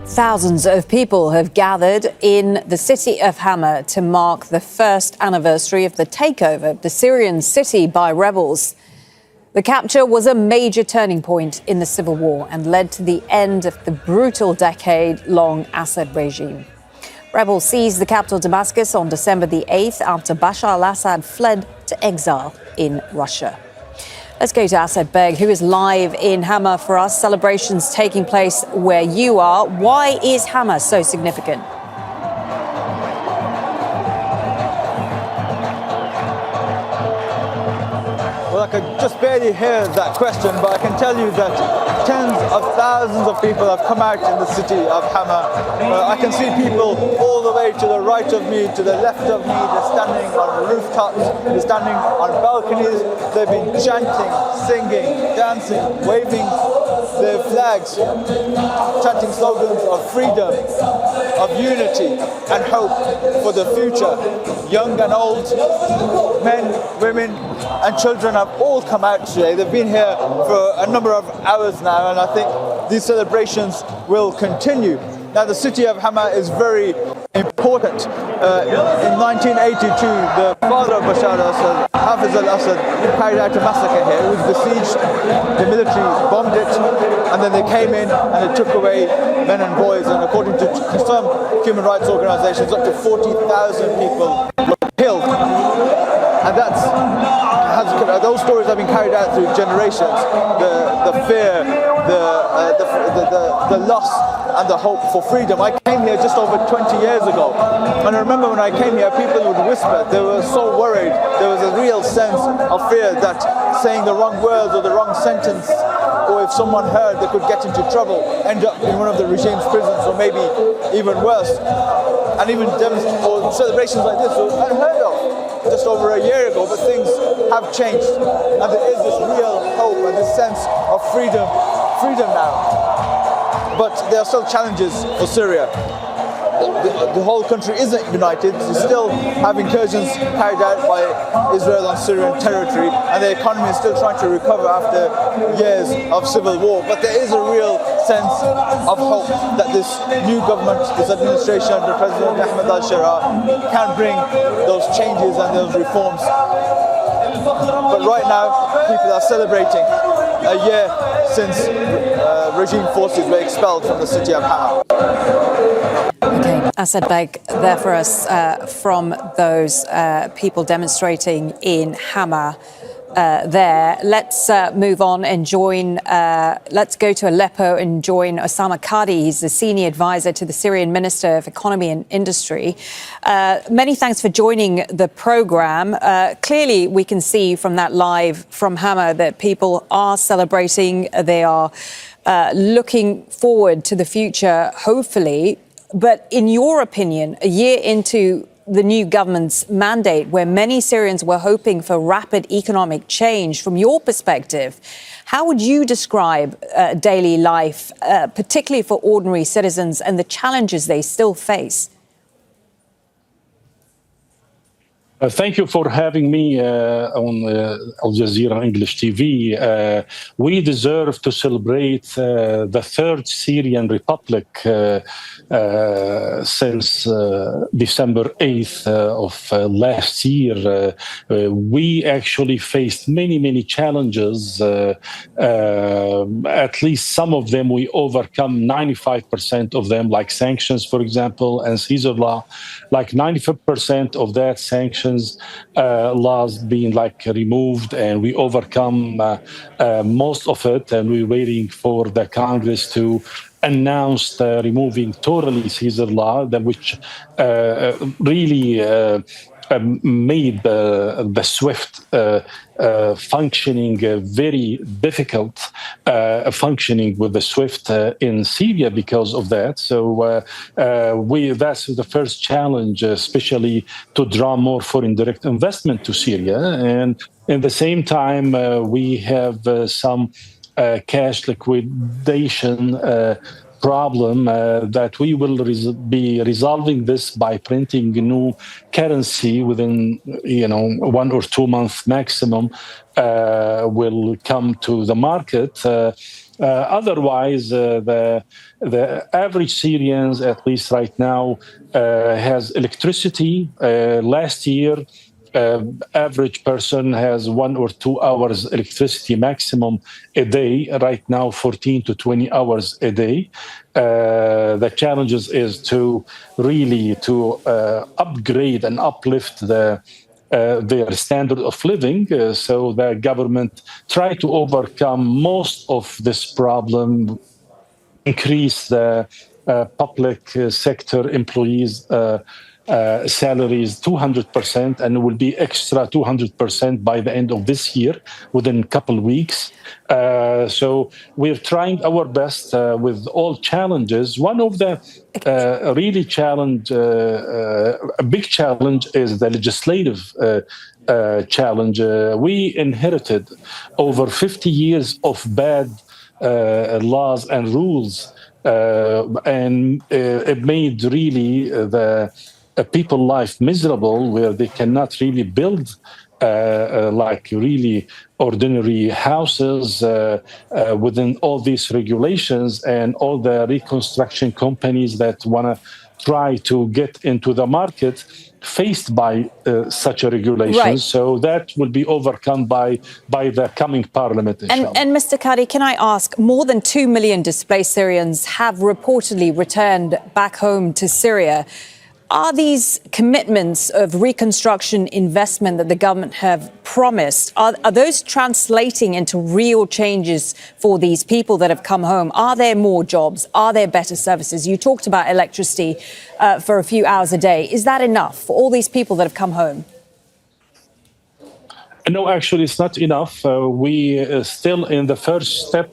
Thousands of people have gathered in the city of Hama to mark the first anniversary of the takeover of the Syrian city by rebels. The capture was a major turning point in the civil war and led to the end of the brutal decade-long Assad regime. Rebels seized the capital Damascus on December the 8th after Bashar al-Assad fled to exile in Russia. Let's go to Baig, who is live in Hama for us. Celebrations taking place where you are. Why is Hama so significant? Well, I could just barely hear that question, but I can tell you that tens of thousands of people have come out in the city of Hama. I can see people all the way to the right of me, to the left of me. They're standing on rooftops, they're standing on balconies. They've been chanting, singing, dancing, waving their flags, chanting slogans of freedom, of unity and hope for the future. Young and old, men, women and children have all come out today. They've been here for a number of hours now, and I think these celebrations will continue. Now, the city of Hama is very important. In 1982, the father of Bashar al-Assad, al-Assad, carried out a massacre here. It was besieged, the military bombed it, and then they came in and they took away men and boys, and according to some human rights organizations, up to 40,000 people were killed. And those stories have been carried out through generations. The fear, the loss and the hope for freedom. I came here just over 20 years ago, and I remember when I came here, people would whisper. They were so worried. There was a real sense of fear that saying the wrong words or the wrong sentence, or if someone heard, they could get into trouble, end up in one of the regime's prisons, or maybe even worse. And even celebrations like this were unheard of just over a year ago, but things have changed, and there is this real hope and this sense of freedom now. But there are still challenges for Syria. The whole country isn't united. We still have incursions carried out by Israel on Syrian territory, and the economy is still trying to recover after years of civil war. But there is a real sense of hope that this new government, this administration under President Ahmed al-Shara, can bring those changes and those reforms. But right now, people are celebrating a year since regime forces were expelled from the city of Hama. Okay, Baig there for us from those people demonstrating in Hama there. Let's move on and join, let's go to Aleppo and join Osama Kadi. He's the senior advisor to the Syrian Minister of Economy and Industry. Many thanks for joining the program. Clearly, we can see from that live from Hama that people are celebrating. They are looking forward to the future, hopefully. But in your opinion, a year into the new government's mandate, where many Syrians were hoping for rapid economic change, from your perspective, how would you describe daily life, particularly for ordinary citizens, and the challenges they still face? Thank you for having me on Al Jazeera English TV. We deserve to celebrate the third Syrian Republic since December 8th of last year. We actually faced many challenges. At least some of them we overcome, 95% of them, like sanctions, for example, and Caesar law. Like 95% of that sanctions laws being removed, and we overcome most of it, and we're waiting for the Congress to announce removing totally Caesar law, which really made the SWIFT functioning very difficult, functioning with the SWIFT in Syria because of that. So that's the first challenge, especially to draw more foreign direct investment to Syria. And at the same time, we have some cash liquidation problem that we will be resolving this by printing new currency within 1 or 2 months maximum will come to the market. Otherwise, the average Syrians, at least right now, has electricity. Last year, average person has 1 or 2 hours electricity maximum a day. Right now, 14 to 20 hours a day. The challenges is to really upgrade and uplift their standard of living. So the government try to overcome most of this problem, increase the public sector employees' salaries 200%, and it will be extra 200% by the end of this year, within a couple of weeks. So we're trying our best with all challenges. One of the really a big challenge is the legislative challenge. We inherited over 50 years of bad laws and rules, and it made really the people life miserable, where they cannot really build like really ordinary houses within all these regulations, and all the reconstruction companies that want to try to get into the market faced by such a regulation. Right. So that will be overcome by the coming parliament. And Mr. Kadi, can I ask, more than 2 million displaced Syrians have reportedly returned back home to Syria. Are these commitments of reconstruction investment that the government have promised, are those translating into real changes for these people that have come home? Are there more jobs? Are there better services? You talked about electricity for a few hours a day. Is that enough for all these people that have come home? No, actually, it's not enough. We are still in the first step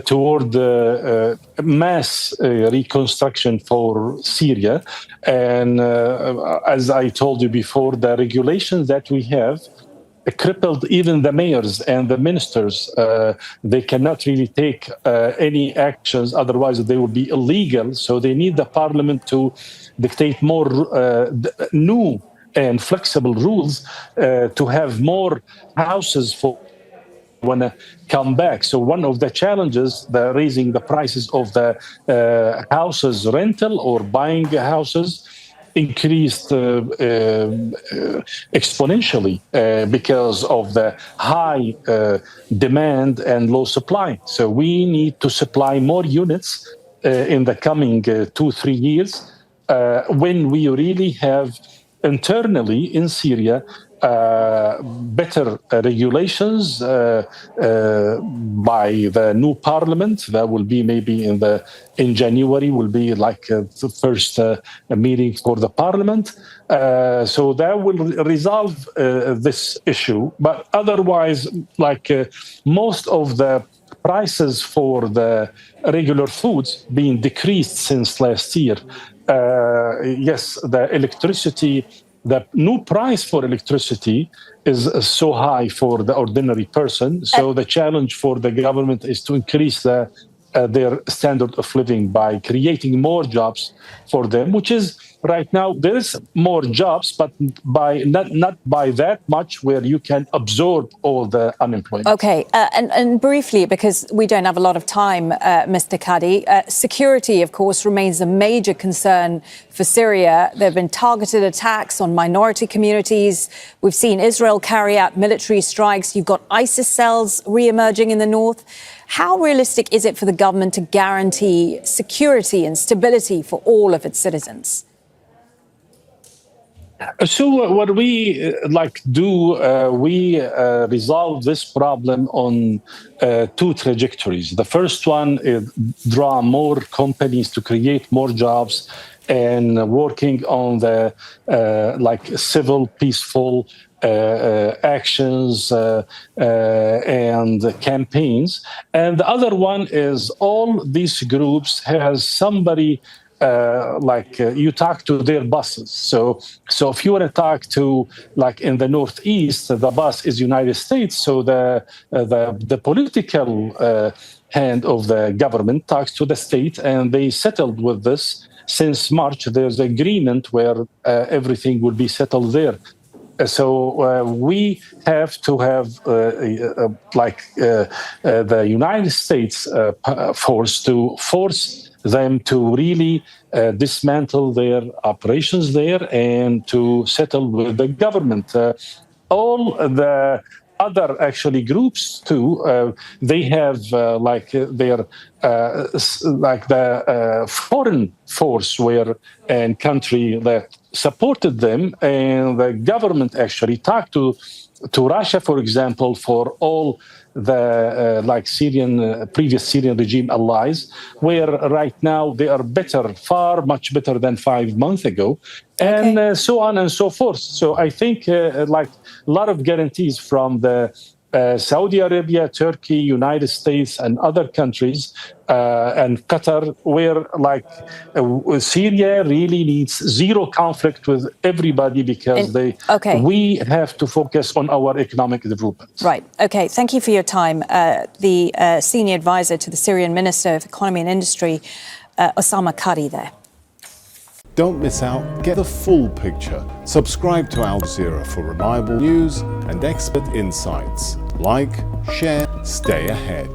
toward mass reconstruction for Syria. And as I told you before, the regulations that we have crippled even the mayors and the ministers. They cannot really take any actions, otherwise they will be illegal. So they need the parliament to dictate more new and flexible rules to have more houses for when to come back. So one of the challenges, raising the prices of the houses rental or buying houses, increased exponentially because of the high demand and low supply. So we need to supply more units in the coming 2-3 years when we really have internally in Syria better regulations by the new parliament. That will be maybe in January, will be like the first meeting for the parliament. So that will resolve this issue. But otherwise, like most of the prices for the regular foods being decreased since last year. Yes, the electricity, the new price for electricity is so high for the ordinary person. So the challenge for the government is to increase their standard of living by creating more jobs for them, which is right now there is more jobs, but by not by that much where you can absorb all the unemployment. Okay, and briefly, because we don't have a lot of time, Mr. Kadi, security, of course, remains a major concern for Syria. There have been targeted attacks on minority communities. We've seen Israel carry out military strikes. You've got ISIS cells re-emerging in the north. How realistic is it for the government to guarantee security and stability for all of its citizens? So what we we resolve this problem on two trajectories. The first one is draw more companies to create more jobs and working on the civil, peaceful actions and campaigns. And the other one is all these groups has somebody you talk to their bosses. So if you want to talk to, like in the Northeast, the boss is United States. So the political hand of the government talks to the state, and they settled with this. Since March, there's agreement where everything will be settled there. So we have to have the United States force them to really dismantle their operations there and to settle with the government. All the other actually groups too, they have their foreign force and country that supported them, and the government actually talked to Russia, for example, for all the previous Syrian regime allies, where right now they are better, much better than 5 months ago, and so on and so forth. So I think a lot of guarantees from the Saudi Arabia, Turkey, United States, and other countries, and Qatar, where Syria really needs zero conflict with everybody because we have to focus on our economic development. Right. Okay. Thank you for your time. The senior advisor to the Syrian Minister of Economy and Industry, Osama Kadi there. Don't miss out. Get the full picture. Subscribe to Al Jazeera for reliable news and expert insights. Like, share, stay ahead.